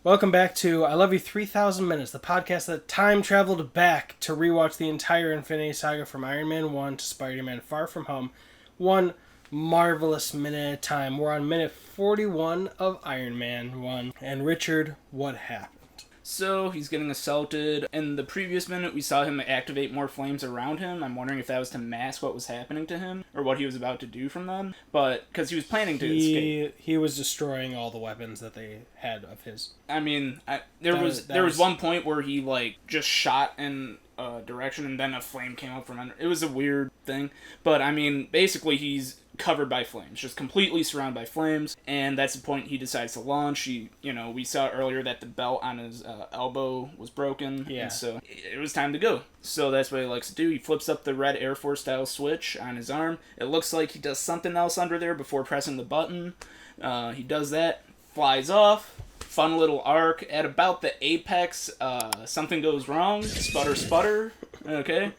Welcome back to I Love You 3000 Minutes, the podcast that time traveled back to rewatch the entire Infinity Saga from Iron Man 1 to Spider-Man Far From Home. One marvelous minute at a time. We're on minute 41 of Iron Man 1. And Richard, what happened? So, he's getting assaulted. In the previous minute, we saw him activate more flames around him. I'm wondering if that was to mask what was happening to him, or what he was about to do from them. But, because he was planning to escape. He was destroying all the weapons that they had of his. I mean, there was one point where he, just shot in a direction, and then a flame came up from under. It was a weird thing. But, I mean, basically, he's covered by flames, just completely surrounded by flames, and that's the point he decides to launch. We saw earlier that the belt on his elbow was broken, and so it was time to go. So that's what he likes to do. He flips up the red Air Force style switch on his arm. It looks like he does something else under there before pressing the button. He does that, flies off. Fun little arc. At about the apex, something goes wrong. Sputter. Okay.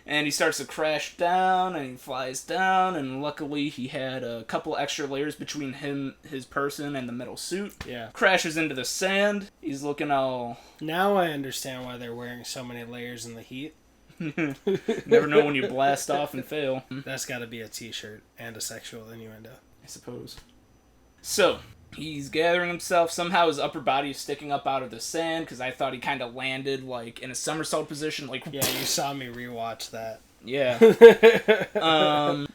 And he starts to crash down, and he flies down, and luckily he had a couple extra layers between his person, and the metal suit. Yeah. Crashes into the sand. He's looking all... Now I understand why they're wearing so many layers in the heat. Never know when you blast off and fail. That's gotta be a t-shirt and a sexual innuendo. I suppose. So... he's gathering himself. Somehow his upper body is sticking up out of the sand, because I thought he kind of landed, in a somersault position. Yeah, you saw me rewatch that. Yeah.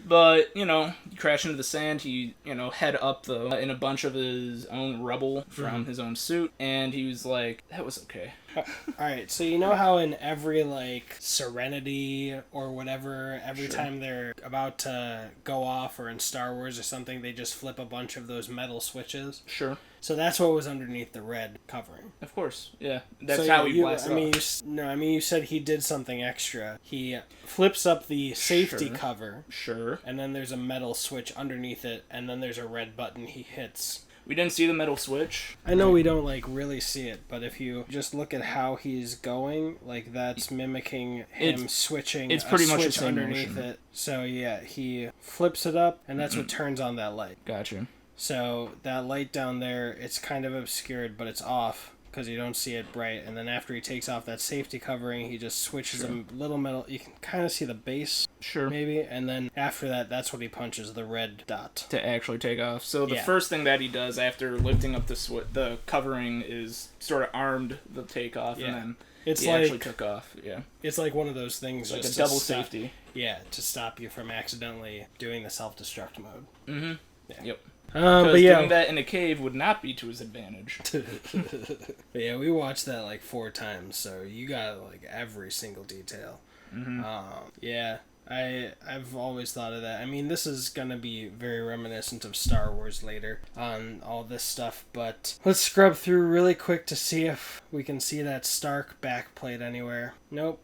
But, you crash into the sand. He, head up in a bunch of his own rubble from his own suit. And he was like, that was okay. Alright, so you know how in every, Serenity or whatever, every time they're about to go off, or in Star Wars or something, they just flip a bunch of those metal switches? Sure. So that's what was underneath the red covering. Of course, yeah. That's how he blasted off. You said he did something extra. He flips up the safety cover. Sure. And then there's a metal switch underneath it, and then there's a red button he hits. We didn't see the metal switch. I know we don't, really see it, but if you just look at how he's going, that's mimicking him switching it's pretty much the switch same underneath motion. it. So, yeah, he flips it up, and that's what turns on that light. Gotcha. So, that light down there, it's kind of obscured, but it's off, because you don't see it bright. And then after he takes off that safety covering, he just switches a little metal. You can kind of see the base, maybe. And then after that, that's what he punches, the red dot. To actually take off. So the first thing that he does after lifting up the covering is sort of armed the takeoff, and then he actually took off. Yeah. It's like one of those things. Like a double safety. Yeah, to stop you from accidentally doing the self-destruct mode. Mm-hmm. Yeah. Yep. But doing that in a cave would not be to his advantage. But yeah, we watched that 4 times, so you got every single detail. Mm-hmm. Yeah, I've always thought of that. I mean, this is gonna be very reminiscent of Star Wars later on all this stuff, but let's scrub through really quick to see if we can see that Stark backplate anywhere. Nope.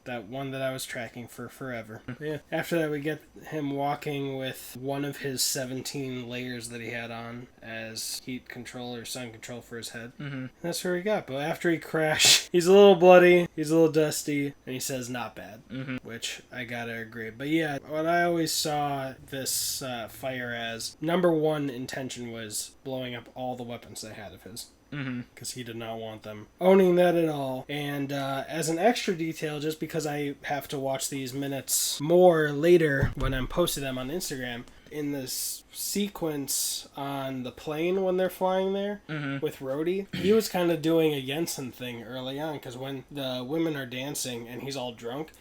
That one that I was tracking for forever. Yeah. After that, we get him walking with one of his 17 layers that he had on as heat control or sun control for his head. Mm-hmm. That's where he got. But after he crashed, he's a little bloody, he's a little dusty, and he says not bad, which I gotta agree. But yeah, what I always saw this fire as, number one intention was blowing up all the weapons they had of his. Because he did not want them owning that at all. And as an extra detail, just because I have to watch these minutes more later when I'm posting them on Instagram, in this sequence on the plane when they're flying there with Rhodey, he was kind of doing a Jensen thing early on, because when the women are dancing and he's all drunk,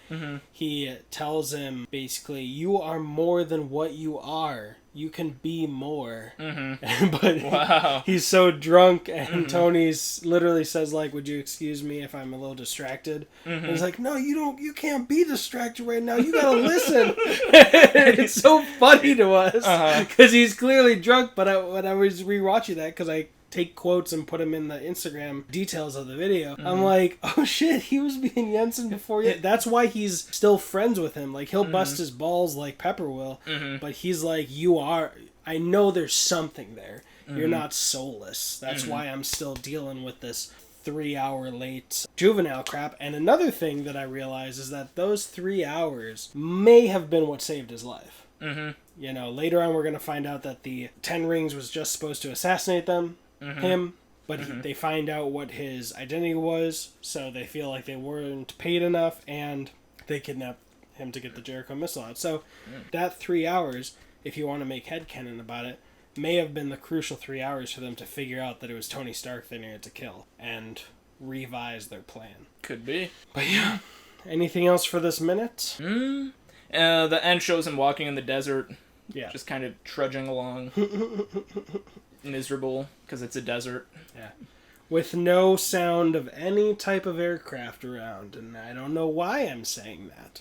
he tells him basically, you are more than what you are. You can be more. But he's so drunk, and Tony's literally says, would you excuse me if I'm a little distracted? And he's like, no, you can't be distracted right now. You gotta listen. It's so funny to us, because he's clearly drunk, but when I was rewatching that, because I take quotes and put them in the Instagram details of the video, I'm like, oh shit, he was being Jensen before you. That's why he's still friends with him. He'll bust his balls like Pepper will, but he's like, I know there's something there. You're not soulless. That's why I'm still dealing with this 3-hour late juvenile crap. And another thing that I realized is that those 3 hours may have been what saved his life. Later on we're going to find out that the 10 Rings was just supposed to assassinate him, but they find out what his identity was, so they feel like they weren't paid enough, and they kidnap him to get the Jericho missile out. So that 3 hours, if you want to make headcanon about it, may have been the crucial 3 hours for them to figure out that it was Tony Stark they needed to kill and revise their plan. Could be. But yeah. Anything else for this minute? The end shows him walking in the desert. Yeah. Just kind of trudging along. Miserable, because it's a desert. Yeah. With no sound of any type of aircraft around, and I don't know why I'm saying that.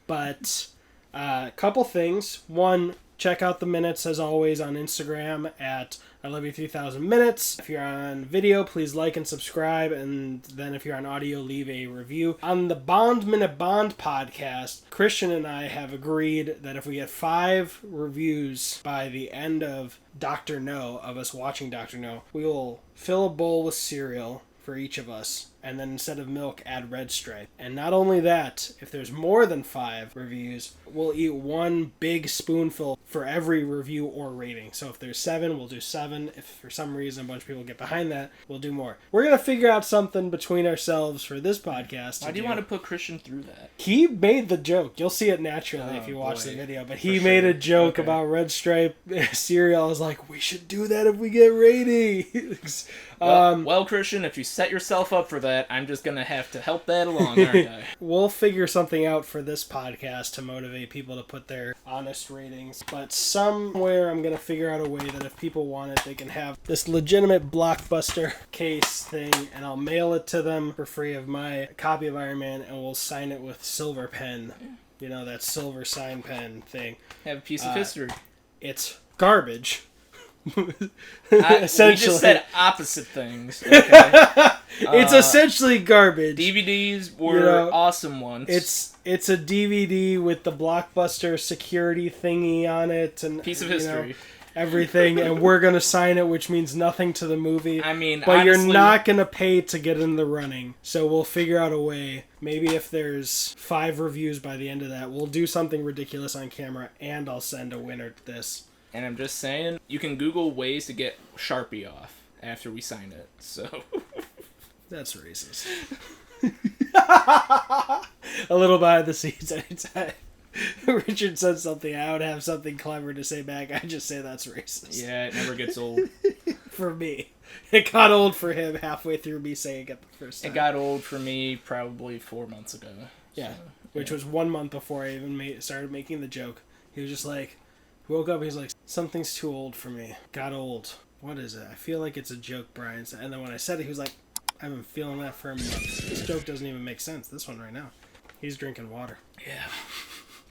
But, a couple things. One, check out the minutes, as always, on Instagram at I love you 3000 minutes. If you're on video, please like and subscribe, and then if you're on audio, leave a review. On the Bond Minute Bond podcast, Christian and I have agreed that if we get 5 reviews by the end of Dr. No, of us watching Dr. No, we will fill a bowl with cereal for each of us, and then instead of milk, add Red Stripe. And not only that, if there's more than 5 reviews, we'll eat 1 big spoonful for every review or rating. So if there's 7, we'll do 7. If for some reason a bunch of people get behind that, we'll do more. We're going to figure out something between ourselves for this podcast. Why do you want to put Christian through that? He made the joke. You'll see it naturally if you watch the video. But he made a joke about Red Stripe cereal. I was like, we should do that if we get ratings. Well, Christian, if you set yourself up for that, I'm just going to have to help that along, aren't I? We'll figure something out for this podcast to motivate people to put their honest ratings. But somewhere I'm going to figure out a way that if people want it, they can have this legitimate Blockbuster case thing, and I'll mail it to them for free of my copy of Iron Man, and we'll sign it with silver pen. You know, that silver sign pen thing. Have a piece of history. It's garbage. Essentially. We just said opposite things. Okay? It's essentially garbage. DVDs were awesome once. It's a DVD with the Blockbuster security thingy on it and piece of history. Everything, and we're gonna sign it, which means nothing to the movie. I mean, but honestly, you're not gonna pay to get in the running. So we'll figure out a way. Maybe if there's 5 reviews by the end of that, we'll do something ridiculous on camera, and I'll send a winner to this. And I'm just saying, you can Google ways to get Sharpie off after we sign it. So that's racist. A little behind the scenes anytime Richard said something, I would have something clever to say back. I just say that's racist. Yeah, it never gets old. For me. It got old for him halfway through me saying it the first time. It got old for me probably 4 months ago. Yeah, so, which was 1 month before I even started making the joke. He was just like, woke up, he's like, something's too old for me. Got old. What is it? I feel like it's a joke, Brian. And then when I said it, he was like, I've been feeling that for a month. This joke doesn't even make sense. This one right now. He's drinking water. Yeah.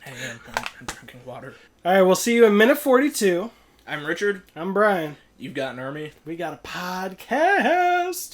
I am. I'm drinking water. Alright, we'll see you in minute 42. I'm Richard. I'm Brian. You've got an army. We got a podcast.